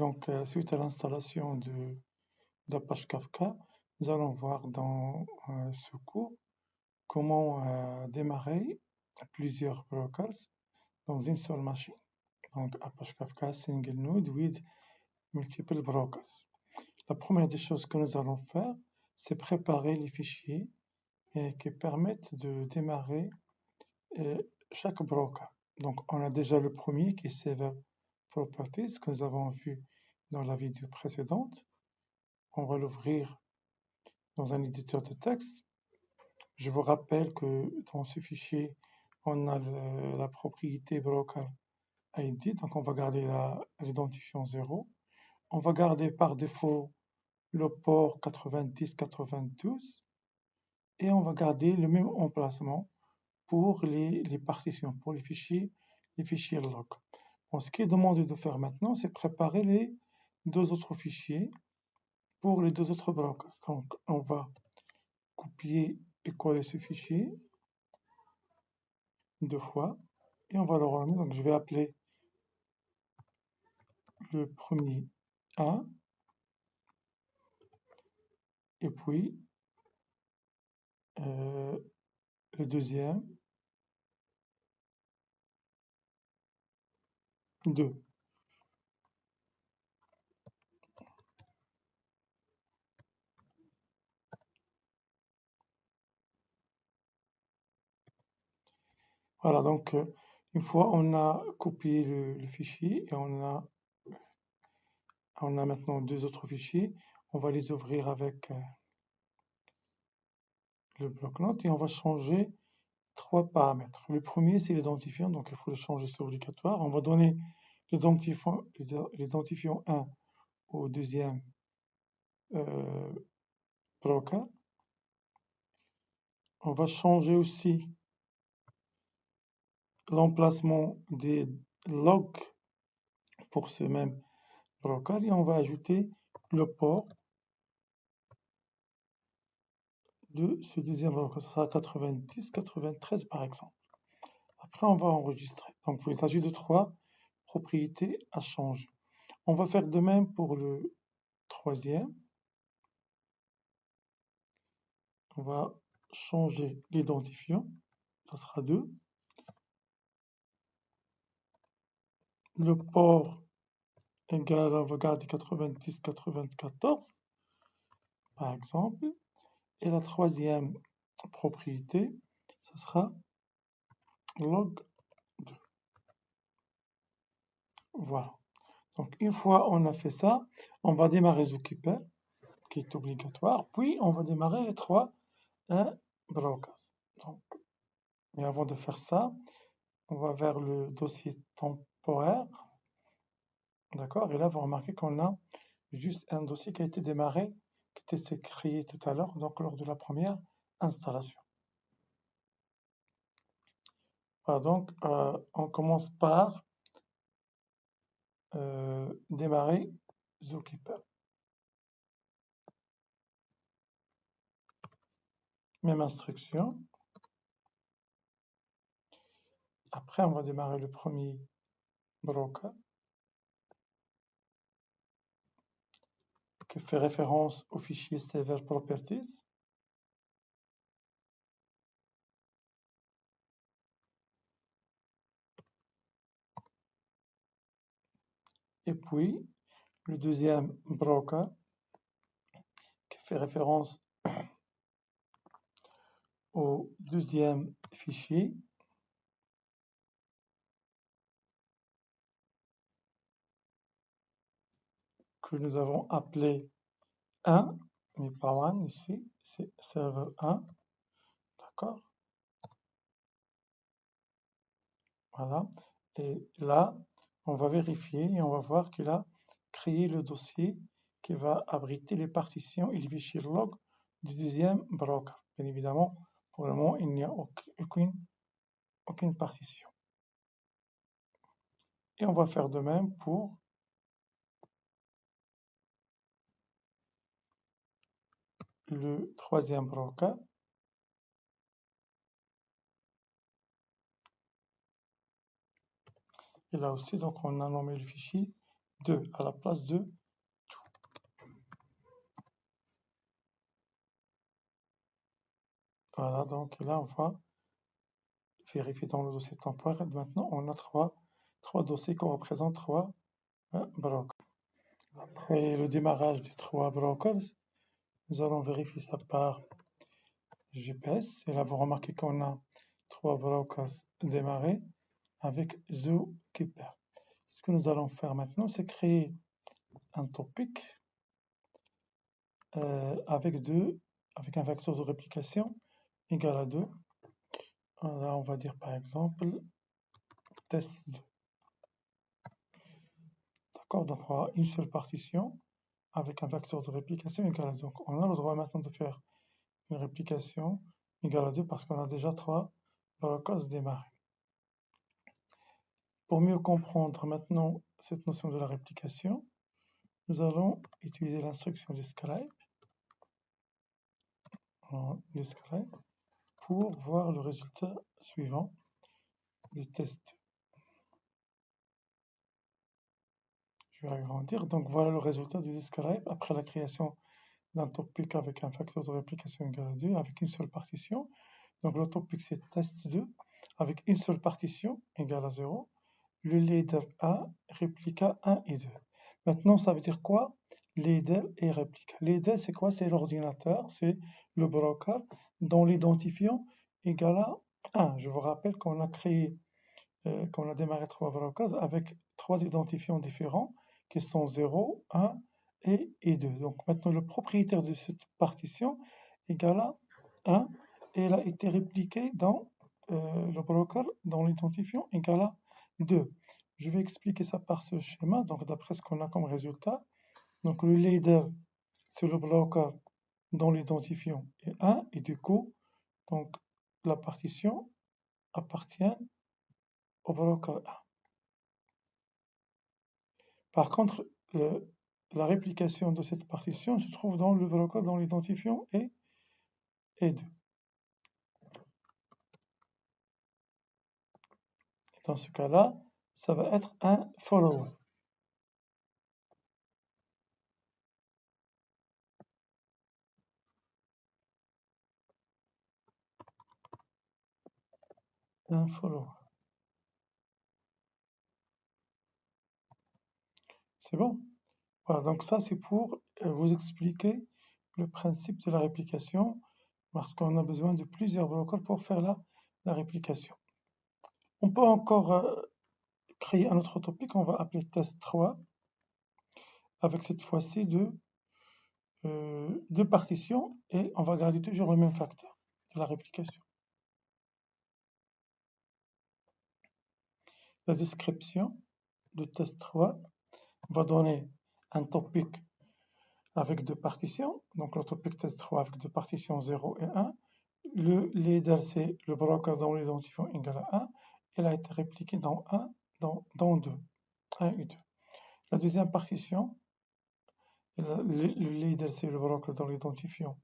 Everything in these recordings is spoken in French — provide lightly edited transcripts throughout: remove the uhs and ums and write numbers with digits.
Donc, suite à l'installation d'Apache Kafka, nous allons voir dans ce cours comment démarrer plusieurs brokers dans une seule machine. Donc, Apache Kafka Single Node with Multiple Brokers. La première des choses que nous allons faire, c'est préparer les fichiers qui permettent de démarrer chaque broker. Donc, on a déjà le premier qui est Server Properties que nous avons vu dans la vidéo précédente. On va l'ouvrir dans un éditeur de texte. Je vous rappelle que dans ce fichier, on a la propriété broker ID, donc on va garder l'identifiant 0. On va garder par défaut le port 90-92 et on va garder le même emplacement pour les partitions, pour les fichiers log. Bon, ce qui est demandé de faire maintenant, c'est préparer les deux autres fichiers pour les deux autres brokers. Donc, on va copier et coller ce fichier deux fois et on va le remettre. Donc, je vais appeler le premier 1 et puis le deuxième 2. Voilà, donc une fois on a copié le fichier et on a maintenant deux autres fichiers, on va les ouvrir avec le bloc-notes et on va changer trois paramètres. Le premier, c'est l'identifiant, donc il faut le changer, c'est obligatoire. On va donner l'identifiant 1 au deuxième broker. On va changer aussi l'emplacement des logs pour ce même broker et on va ajouter le port de ce deuxième broker. Ce sera 90-93 par exemple. Après, on va enregistrer. Donc, il s'agit de trois propriétés à changer. On va faire de même pour le troisième. On va changer l'identifiant. Ça sera 2. Le port égal, on va garder 90-94 par exemple. Et la troisième propriété, ce sera log 2. Voilà. Donc, une fois on a fait ça, on va démarrer Zookeeper, qui est obligatoire, puis on va démarrer les trois brokers. Donc, mais avant de faire ça, on va vers le dossier temporaire. D'accord? Et là, vous remarquez qu'on a juste un dossier qui a été démarré, qui était créé tout à l'heure, donc lors de la première installation. Voilà, donc on commence par démarrer Zookeeper. Même instruction. Après, on va démarrer le premier broker qui fait référence au fichier Server Properties. Et puis, le deuxième broker qui fait référence au deuxième fichier que nous avons appelé 1, mais pas 1 ici, c'est serveur 1. D'accord? Voilà. Et là, on va vérifier et on va voir qu'il a créé le dossier qui va abriter les partitions et les fichiers log du deuxième broker. Bien évidemment, pour le moment, il n'y a aucune partition. Et on va faire de même pour le troisième broker. Et là aussi, donc on a nommé le fichier 2 à la place de tout. Voilà, donc là, on va vérifier dans le dossier temporaire. Maintenant, on a trois dossiers qui représentent 3 brokers. Après le démarrage des 3 brokers, nous allons vérifier ça par GPS. Et là, vous remarquez qu'on a 3 brokers démarrés avec Zookeeper. Ce que nous allons faire maintenant, c'est créer un topic avec un vecteur de réplication égal à 2. Là, on va dire par exemple test2. D'accord, donc on aura une seule partition avec un vecteur de réplication égal à 2. Donc on a le droit maintenant de faire une réplication égale à 2 parce qu'on a déjà 3 brokers démarrés. Pour mieux comprendre maintenant cette notion de la réplication, nous allons utiliser l'instruction describe pour voir le résultat suivant du test. Je vais agrandir. Donc voilà le résultat du describe après la création d'un topic avec un facteur de réplication égal à 2 avec une seule partition. Donc le topic c'est test2 avec une seule partition égale à 0. Le leader 1, réplica 1 et 2. Maintenant, ça veut dire quoi? Leader et réplica. Leader, c'est quoi? C'est l'ordinateur, c'est le broker dont l'identifiant égale à 1. Je vous rappelle qu'on a créé, qu'on a démarré 3 brokers avec 3 identifiants différents qui sont 0, 1 et 2. Donc maintenant, le propriétaire de cette partition égale à 1 et elle a été répliquée dans le broker dont l'identifiant égale à 2. Je vais expliquer ça par ce schéma, donc d'après ce qu'on a comme résultat. Donc le leader, c'est le broker dont l'identifiant est 1, et du coup, donc la partition appartient au broker 1. Par contre, la réplication de cette partition se trouve dans le broker dont l'identifiant est 2. Dans ce cas-là, ça va être un follower. Un follower. C'est bon? Voilà, donc ça c'est pour vous expliquer le principe de la réplication, parce qu'on a besoin de plusieurs brokers pour faire la réplication. On peut encore créer un autre topic, on va appeler test3, avec cette fois-ci deux partitions, et on va garder toujours le même facteur de la réplication. La description de test3 va donner un topic avec 2 partitions, donc le topic test3 avec 2 partitions 0 et 1. Le leader, c'est le broker dont l'identifiant égale à 1. Elle a été répliquée dans 2, 1 et 2. La deuxième partition, le leader, c'est le broker dont l'identifiant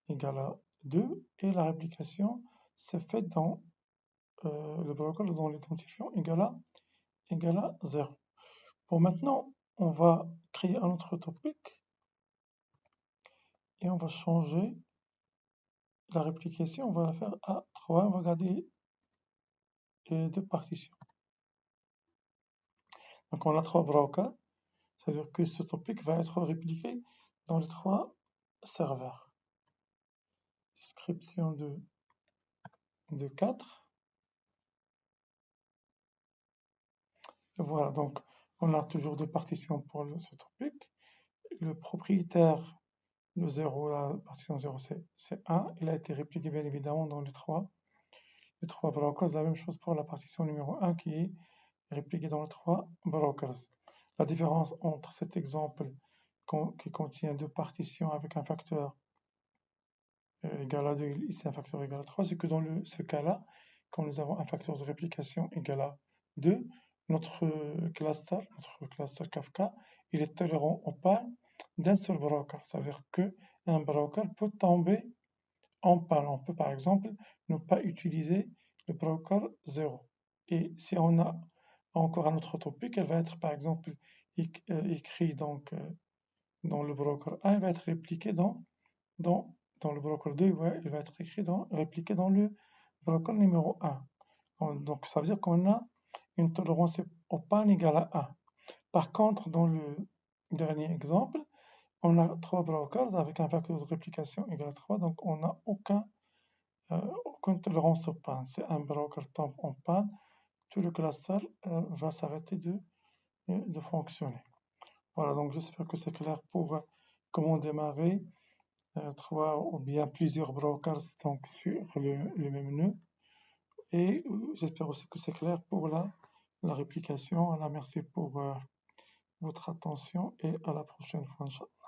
égale à 2. Et la réplication s'est faite dans le broker dont l'identifiant égale à 0. Bon, maintenant, on va créer un autre topic et on va changer la réplication, on va la faire à 3, on va garder 2 partitions. Donc on a 3 brokers, ça veut dire que ce topic va être répliqué dans les 3 serveurs. Description de 4. Et voilà, donc on a toujours 2 partitions pour ce topic. Le propriétaire de 0, la partition 0, c'est 1. Il a été répliqué bien évidemment dans les 3 brokers. La même chose pour la partition numéro 1 qui est répliquée dans les 3 brokers. La différence entre cet exemple qui contient 2 partitions avec un facteur égal à 2 et ici un facteur égal à 3, c'est que dans ce cas-là, quand nous avons un facteur de réplication égal à 2, notre cluster Kafka, il est tolérant au panne d'un seul broker. Ça veut dire qu'un broker peut tomber en panne. On peut par exemple ne pas utiliser le broker 0. Et si on a encore un autre topic, elle va être par exemple écrit donc dans le broker 1, il va être répliqué dans le broker 2, il va être répliqué dans le broker numéro 1. Donc ça veut dire qu'on a une tolérance au pan égale à 1. Par contre, dans le dernier exemple, on a 3 brokers avec un facteur de réplication égal à 3, donc on n'a aucune tolérance au pan. Si un broker tombe en panne, tout le cluster va s'arrêter de fonctionner. Voilà, donc j'espère que c'est clair pour comment démarrer 3 ou bien plusieurs brokers donc, sur le même nœud. Et j'espère aussi que c'est clair pour la réplication. Alors, merci pour votre attention et à la prochaine fois, Inch'Allah.